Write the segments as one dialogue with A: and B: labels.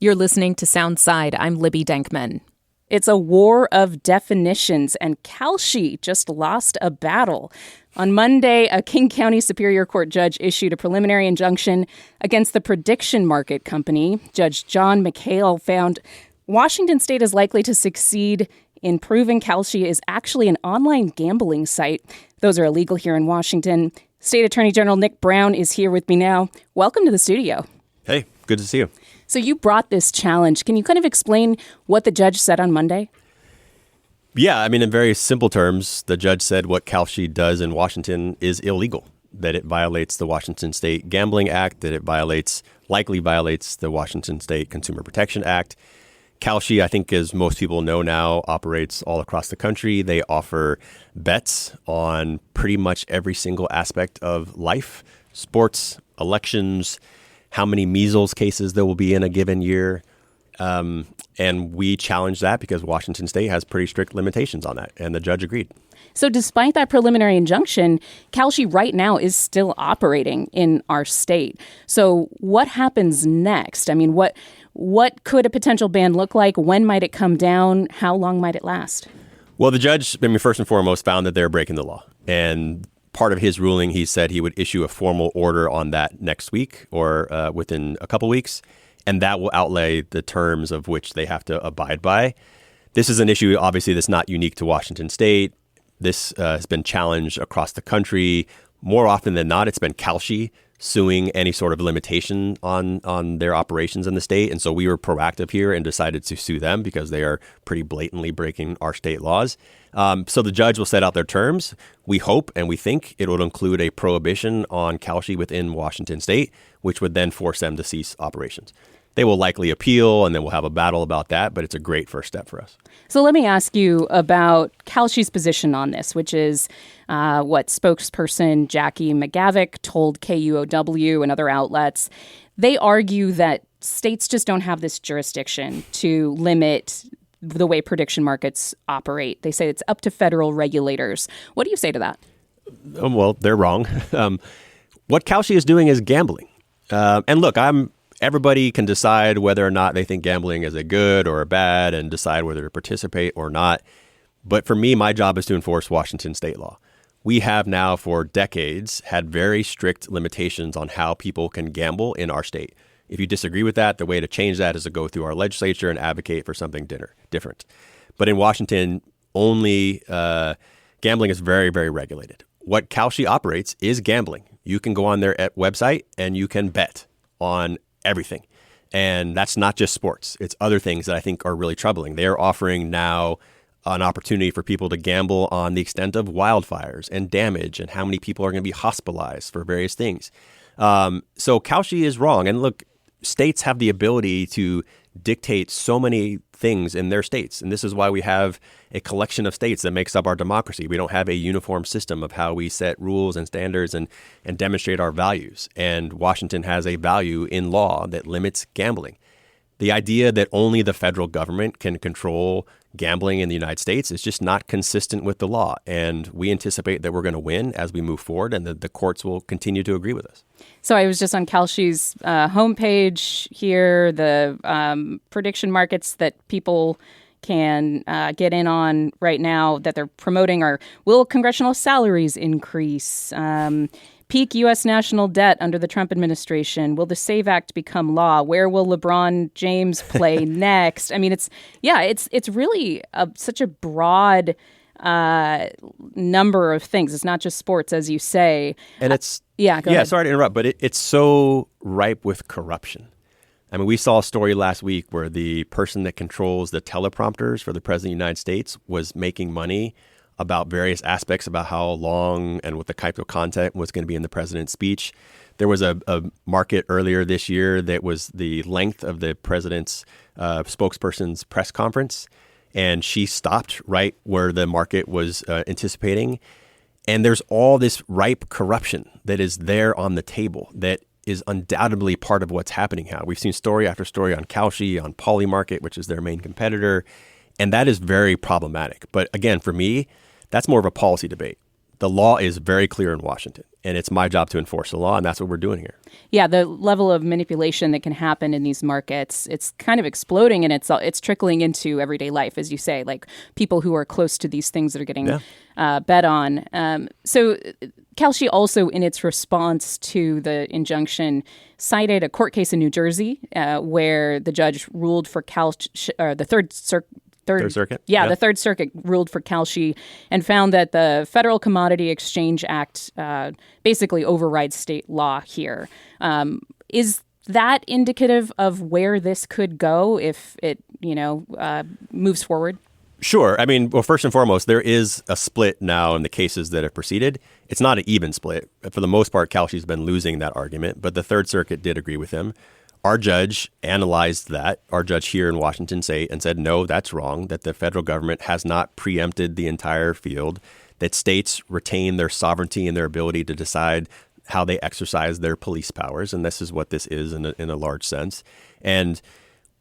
A: You're listening to Soundside. I'm Libby Denkman.
B: It's a war of definitions, and Kalshi just lost a battle. On Monday, a King County Superior Court judge issued a preliminary injunction against the prediction market company. Judge John McHale found Washington State is likely to succeed in proving Kalshi is actually an online gambling site. Those are illegal here in Washington. State Attorney General Nick Brown is here with me now. Welcome to the studio.
C: Hey, good to see you.
B: So you brought this challenge. Can you kind of explain what the judge said on Monday?
C: Yeah, I mean, in very simple terms, the judge said what Kalshi does in Washington is illegal, that it violates the Washington State Gambling Act, that it likely violates the Washington State Consumer Protection Act. Kalshi, I think, as most people know now, operates all across the country. They offer bets on pretty much every single aspect of life, sports, elections, how many measles cases there will be in a given year. And we challenged that because Washington State has pretty strict limitations on that. And the judge agreed.
B: So despite that preliminary injunction, Kalshi right now is still operating in our state. So what happens next? I mean, what could a potential ban look like? When might it come down? How long might it last?
C: Well, the judge, first and foremost, found that they're breaking the law. And part of his ruling, he said he would issue a formal order on that next week or within a couple weeks, and that will outlay the terms of which they have to abide by. This is an issue, obviously, that's not unique to Washington State. This has been challenged across the country. More often than not, it's been Kalshi suing any sort of limitation on their operations in the state. And so we were proactive here and decided to sue them because they are pretty blatantly breaking our state laws. So the judge will set out their terms. We hope and we think it will include a prohibition on Kalshi within Washington State, which would then force them to cease operations. They will likely appeal, and then we'll have a battle about that, but it's a great first step for us.
B: So let me ask you about Kalshi's position on this, which is what spokesperson Jackie McGavick told KUOW and other outlets. They argue that states just don't have this jurisdiction to limit the way prediction markets operate. They say it's up to federal regulators. What do you say to that?
C: Well, they're wrong. What Kalshi is doing is gambling. And look, everybody can decide whether or not they think gambling is a good or a bad and decide whether to participate or not. But for me, my job is to enforce Washington state law. We have now for decades had very strict limitations on how people can gamble in our state. If you disagree with that, the way to change that is to go through our legislature and advocate for something different. But in Washington, only gambling is very, very regulated. What Kalshi operates is gambling. You can go on their website and you can bet on everything. And that's not just sports. It's other things that I think are really troubling. They're offering now an opportunity for people to gamble on the extent of wildfires and damage and how many people are going to be hospitalized for various things. So Kalshi is wrong. And look, states have the ability to dictate so many things in their states. And this is why we have a collection of states that makes up our democracy. We don't have a uniform system of how we set rules and standards and demonstrate our values. And Washington has a value in law that limits gambling. The idea that only the federal government can control gambling in the United States is just not consistent with the law. And we anticipate that we're going to win as we move forward and that the courts will continue to agree with us.
B: So I was just on Kalshi's homepage here. The prediction markets that people can get in on right now that they're promoting are: will congressional salaries increase? Peak U.S. national debt under the Trump administration. Will the SAVE Act become law? Where will LeBron James play next? I mean, it's really such a broad number of things. It's not just sports, as you say.
C: And it's
B: go ahead.
C: Sorry to interrupt, but it's so ripe with corruption. I mean, we saw a story last week where the person that controls the teleprompters for the president of the United States was making money about various aspects about how long and what the type of content was going to be in the president's speech. There was a market earlier this year that was the length of the president's spokesperson's press conference, and she stopped right where the market was anticipating. And there's all this ripe corruption that is there on the table that is undoubtedly part of what's happening now. We've seen story after story on Kalshi, on Polymarket, which is their main competitor, and that is very problematic. But again, for me, that's more of a policy debate. the law is very clear in Washington, and it's my job to enforce the law, and that's what we're doing here.
B: Yeah, the level of manipulation that can happen in these markets, it's kind of exploding, and it's trickling into everyday life, as you say, like people who are close to these things that are getting bet on. So Kalshi also, in its response to the injunction, cited a court case in New Jersey where the judge ruled for the Third Circuit? Yeah, the Third Circuit ruled for Kalshi and found that the Federal Commodity Exchange Act basically overrides state law here. Is that indicative of where this could go if it, moves forward?
C: Sure. I mean, well, first and foremost, there is a split now in the cases that have proceeded. It's not an even split. For the most part, Kalshi's been losing that argument, but the Third Circuit did agree with him. Our judge analyzed that. Our judge here in Washington said, no, that's wrong, that the federal government has not preempted the entire field, that states retain their sovereignty and their ability to decide how they exercise their police powers. And this is what this is in a large sense.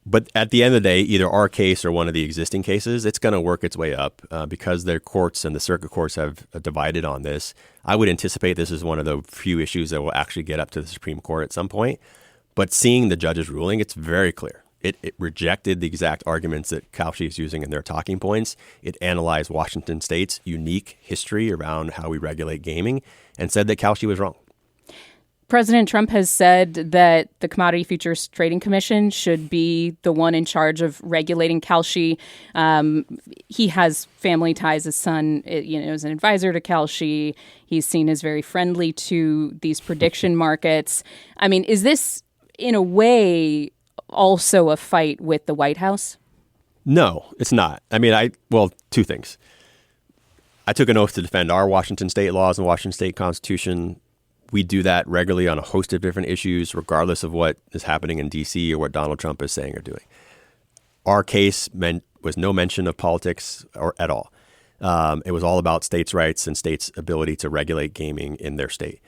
C: But at the end of the day, either our case or one of the existing cases, it's going to work its way up because their courts and the circuit courts have divided on this. I would anticipate this is one of the few issues that will actually get up to the Supreme Court at some point. But seeing the judge's ruling, it's very clear. It rejected the exact arguments that Kalshi is using in their talking points. It analyzed Washington State's unique history around how we regulate gaming and said that Kalshi was wrong.
B: President Trump has said that the Commodity Futures Trading Commission should be the one in charge of regulating Kalshi. He has family ties. His son, is an advisor to Kalshi. He's seen as very friendly to these prediction markets. I mean, is this, in a way, also a fight with the White House?
C: No, it's not. I mean, two things. I took an oath to defend our Washington State laws and Washington State Constitution. We do that regularly on a host of different issues, regardless of what is happening in D.C. or what Donald Trump is saying or doing. Our case was no mention of politics or at all. It was all about states' rights and states' ability to regulate gaming in their state.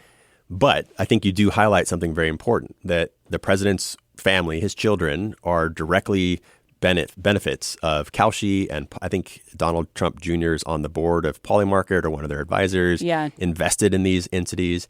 C: But I think you do highlight something very important, that the president's family, his children, are directly benefits of Kalshi, and I think Donald Trump Jr. is on the board of Polymarket or one of their advisors, invested in these entities.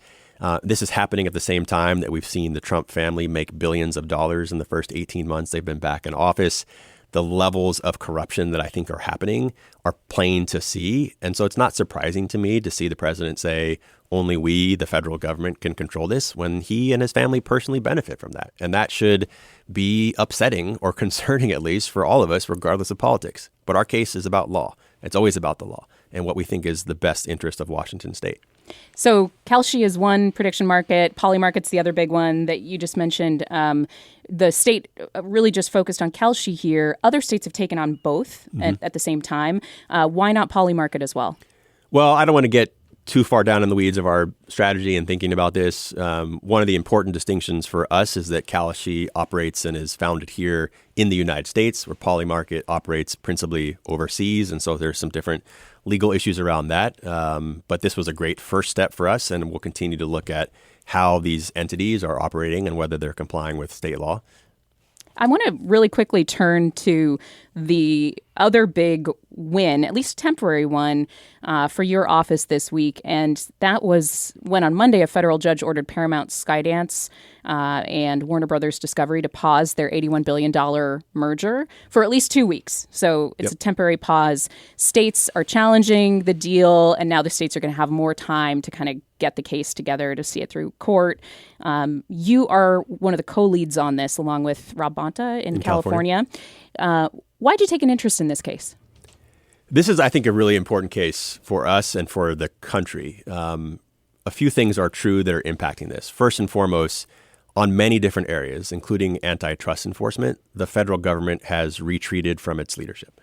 C: This is happening at the same time that we've seen the Trump family make billions of dollars in the first 18 months they've been back in office. The levels of corruption that I think are happening are plain to see. And so it's not surprising to me to see the president say, only we, the federal government, can control this, when he and his family personally benefit from that. And that should be upsetting or concerning, at least, for all of us, regardless of politics. But our case is about law. It's always about the law and what we think is the best interest of Washington State.
B: So Kalshi is one prediction market. Polymarket's the other big one that you just mentioned. The state really just focused on Kalshi here. Other states have taken on both at the same time. Why not Polymarket as well?
C: Well, I don't want to get too far down in the weeds of our strategy and thinking about this. One of the important distinctions for us is that Kalshi operates and is founded here in the United States, where Polymarket operates principally overseas. And so there's some different legal issues around that. But this was a great first step for us, and we'll continue to look at how these entities are operating and whether they're complying with state law.
B: I want to really quickly turn to the other big win, at least temporary one, for your office this week. And that was when on Monday, a federal judge ordered Paramount, Skydance, and Warner Brothers Discovery to pause their $81 billion merger for at least 2 weeks. So it's a temporary pause. States are challenging the deal, and now the states are going to have more time to kind of get the case together to see it through court. You are one of the co-leads on this, along with Rob Bonta in California. Why'd you take an interest in this case?
C: This is, I think, a really important case for us and for the country. A few things are true that are impacting this. First and foremost, on many different areas, including antitrust enforcement, the federal government has retreated from its leadership.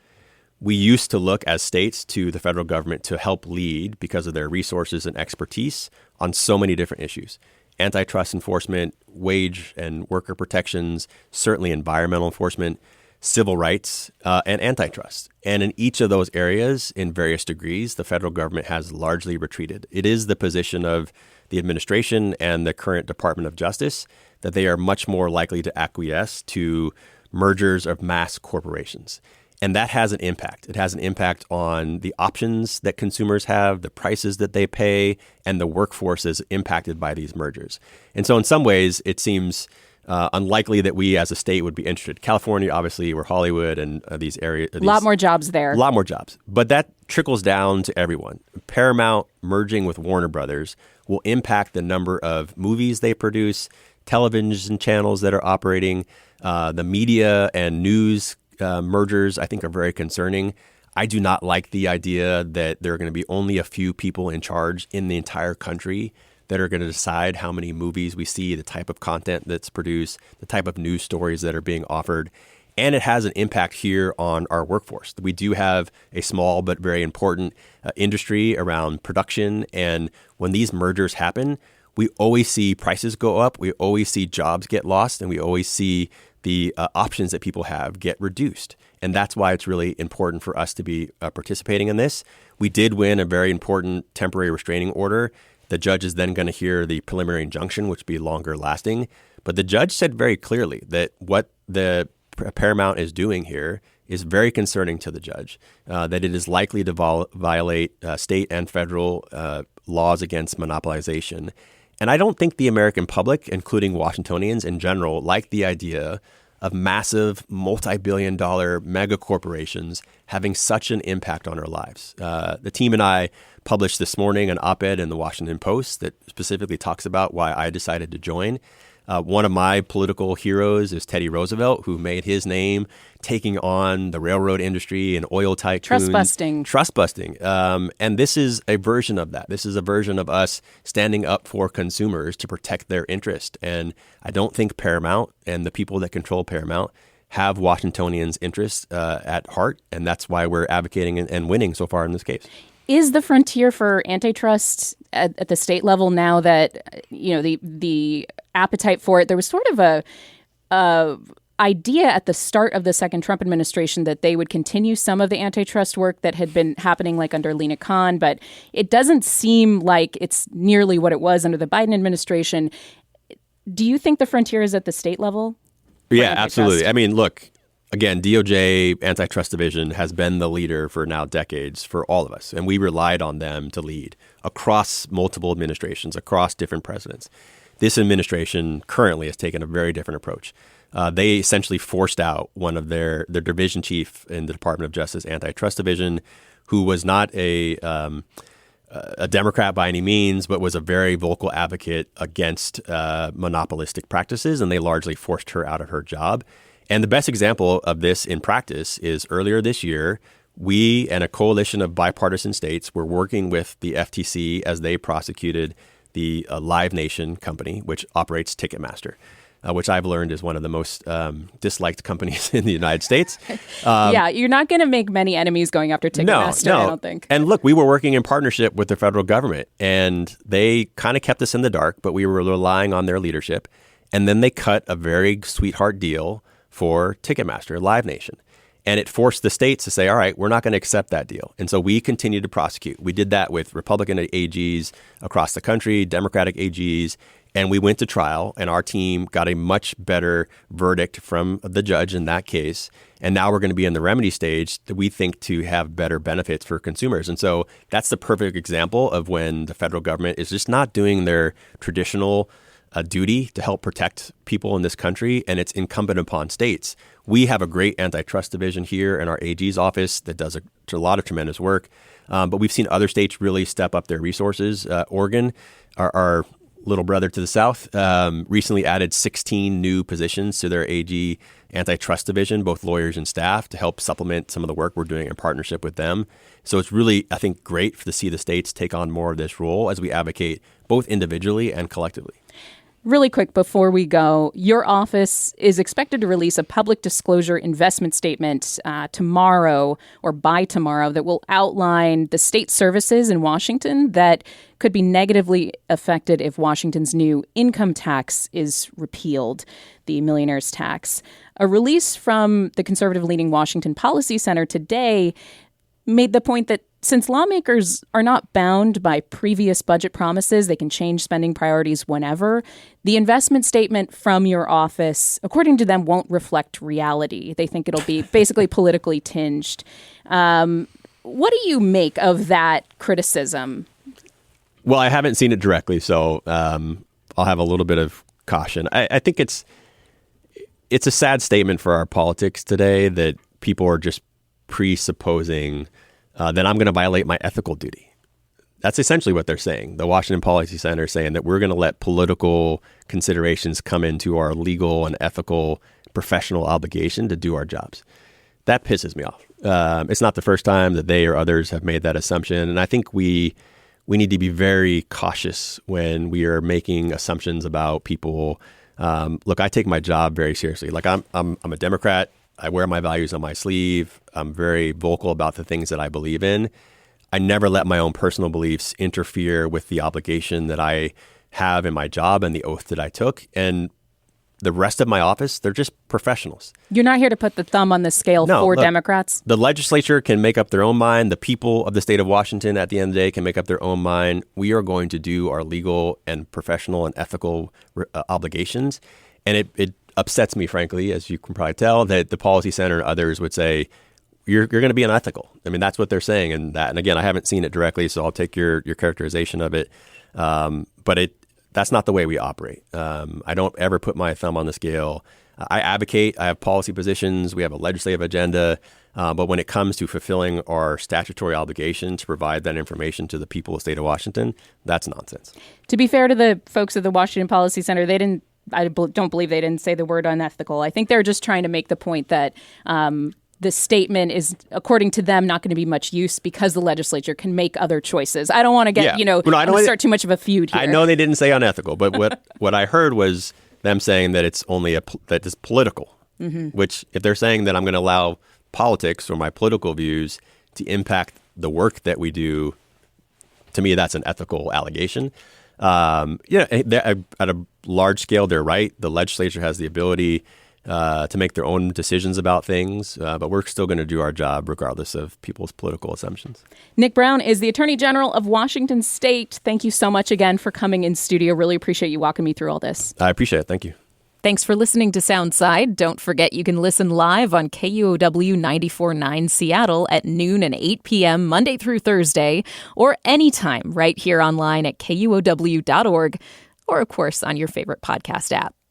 C: We used to look as states to the federal government to help lead because of their resources and expertise on so many different issues. Antitrust enforcement, wage and worker protections, certainly environmental enforcement, civil rights, and antitrust. And in each of those areas, in various degrees, the federal government has largely retreated. It is the position of the administration and the current Department of Justice that they are much more likely to acquiesce to mergers of mass corporations. And that has an impact. It has an impact on the options that consumers have, the prices that they pay, and the workforce is impacted by these mergers. And so in some ways, it seems unlikely that we as a state would be interested. California, obviously, we're Hollywood and these areas.
B: A lot more jobs there.
C: A lot more jobs. But that trickles down to everyone. Paramount merging with Warner Brothers will impact the number of movies they produce, television channels that are operating, the media and news mergers, I think, are very concerning. I do not like the idea that there are going to be only a few people in charge in the entire country that are going to decide how many movies we see, the type of content that's produced, the type of news stories that are being offered. And it has an impact here on our workforce. We do have a small but very important industry around production. And when these mergers happen, we always see prices go up. We always see jobs get lost. And we always see the options that people have get reduced. And that's why it's really important for us to be participating in this. We did win a very important temporary restraining order. The judge is then going to hear the preliminary injunction, which will be longer lasting. But the judge said very clearly that what the Paramount is doing here is very concerning to the judge, that it is likely to violate state and federal laws against monopolization. And I don't think the American public, including Washingtonians in general, like the idea of massive multi-billion-dollar mega corporations having such an impact on our lives. The team and I published this morning an op-ed in the Washington Post that specifically talks about why I decided to join. One of my political heroes is Teddy Roosevelt, who made his name taking on the railroad industry and oil tycoons. Trust busting. And this is a version of that. This is a version of us standing up for consumers to protect their interest. And I don't think Paramount and the people that control Paramount have Washingtonians' interests at heart. And that's why we're advocating and winning so far in this case.
B: Is the frontier for antitrust at the state level now that, you know, the appetite for it? There was sort of a idea at the start of the second Trump administration that they would continue some of the antitrust work that had been happening like under Lina Khan, but it doesn't seem like it's nearly what it was under the Biden administration. Do you think the frontier is at the state level?
C: Yeah, absolutely. I mean, look, again, DOJ Antitrust Division has been the leader for now decades for all of us, and we relied on them to lead across multiple administrations, across different presidents. This administration currently has taken a very different approach. They essentially forced out one of their division chief in the Department of Justice Antitrust Division, who was not a Democrat by any means, but was a very vocal advocate against monopolistic practices, and they largely forced her out of her job. And the best example of this in practice is earlier this year, we and a coalition of bipartisan states were working with the FTC as they prosecuted the Live Nation company, which operates Ticketmaster, which I've learned is one of the most disliked companies in the United States.
B: Yeah, you're not going to make many enemies going after Ticketmaster,
C: No.
B: I don't think.
C: And look, we were working in partnership with the federal government, and they kind of kept us in the dark, but we were relying on their leadership. And then they cut a very sweetheart deal for Ticketmaster, Live Nation. And it forced the states to say, all right, we're not going to accept that deal. And so we continued to prosecute. We did that with Republican AGs across the country, Democratic AGs, and we went to trial, and our team got a much better verdict from the judge in that case. And now we're going to be in the remedy stage that we think to have better benefits for consumers. And so that's the perfect example of when the federal government is just not doing their traditional duty to help protect people in this country, and it's incumbent upon states. We have a great antitrust division here in our AG's office that does a lot of tremendous work, but we've seen other states really step up their resources. Oregon, our little brother to the south, recently added 16 new positions to their AG antitrust division, both lawyers and staff, to help supplement some of the work we're doing in partnership with them. So it's really, I think, great to see the states take on more of this role as we advocate both individually and collectively.
B: Really quick before we go, your office is expected to release a public disclosure investment statement tomorrow or by tomorrow that will outline the state services in Washington that could be negatively affected if Washington's new income tax is repealed, the millionaire's tax. A release from the conservative-leaning Washington Policy Center today made the point that since lawmakers are not bound by previous budget promises, they can change spending priorities whenever. The investment statement from your office, according to them, won't reflect reality. They think it'll be basically politically tinged. What do you make of that criticism?
C: Well, I haven't seen it directly, so I'll have a little bit of caution. I think it's a sad statement for our politics today that people are just presupposing that I'm going to violate my ethical duty. That's essentially what they're saying. The Washington Policy Center is saying that we're going to let political considerations come into our legal and ethical professional obligation to do our jobs. That pisses me off. It's not the first time that they or others have made that assumption. And I think we need to be very cautious when we are making assumptions about people. Look, I take my job very seriously. Like I'm a Democrat. I wear my values on my sleeve. I'm very vocal about the things that I believe in. I never let my own personal beliefs interfere with the obligation that I have in my job and the oath that I took. And the rest of my office, they're just professionals.
B: You're not here to put the thumb on the scale for Democrats?
C: The legislature can make up their own mind. The people of the state of Washington at the end of the day can make up their own mind. We are going to do our legal and professional and ethical obligations. And it upsets me, frankly, as you can probably tell, that the Policy Center and others would say, you're going to be unethical. I mean, that's what they're saying. And again, I haven't seen it directly, so I'll take your characterization of it. But that's not the way we operate. I don't ever put my thumb on the scale. I advocate. I have policy positions. We have a legislative agenda. But when it comes to fulfilling our statutory obligation to provide that information to the people of the state of Washington, that's nonsense.
B: To be fair to the folks at the Washington Policy Center, I don't believe they didn't say the word unethical. I think they're just trying to make the point that the statement is, according to them, not going to be much use because the legislature can make other choices. I don't want to get, start too much of a feud here.
C: I know they didn't say unethical, but what I heard was them saying that it's only that it's political, which if they're saying that I'm going to allow politics or my political views to impact the work that we do, to me, that's an ethical allegation. At a large scale, they're right. The legislature has the ability to make their own decisions about things, but we're still going to do our job regardless of people's political assumptions.
B: Nick Brown is the Attorney General of Washington State. Thank you so much again for coming in studio. Really appreciate you walking me through all this.
C: I appreciate it. Thank you.
A: Thanks for listening to Soundside. Don't forget you can listen live on KUOW 94.9 Seattle at noon and 8 p.m. Monday through Thursday, or anytime right here online at KUOW.org, or of course on your favorite podcast app.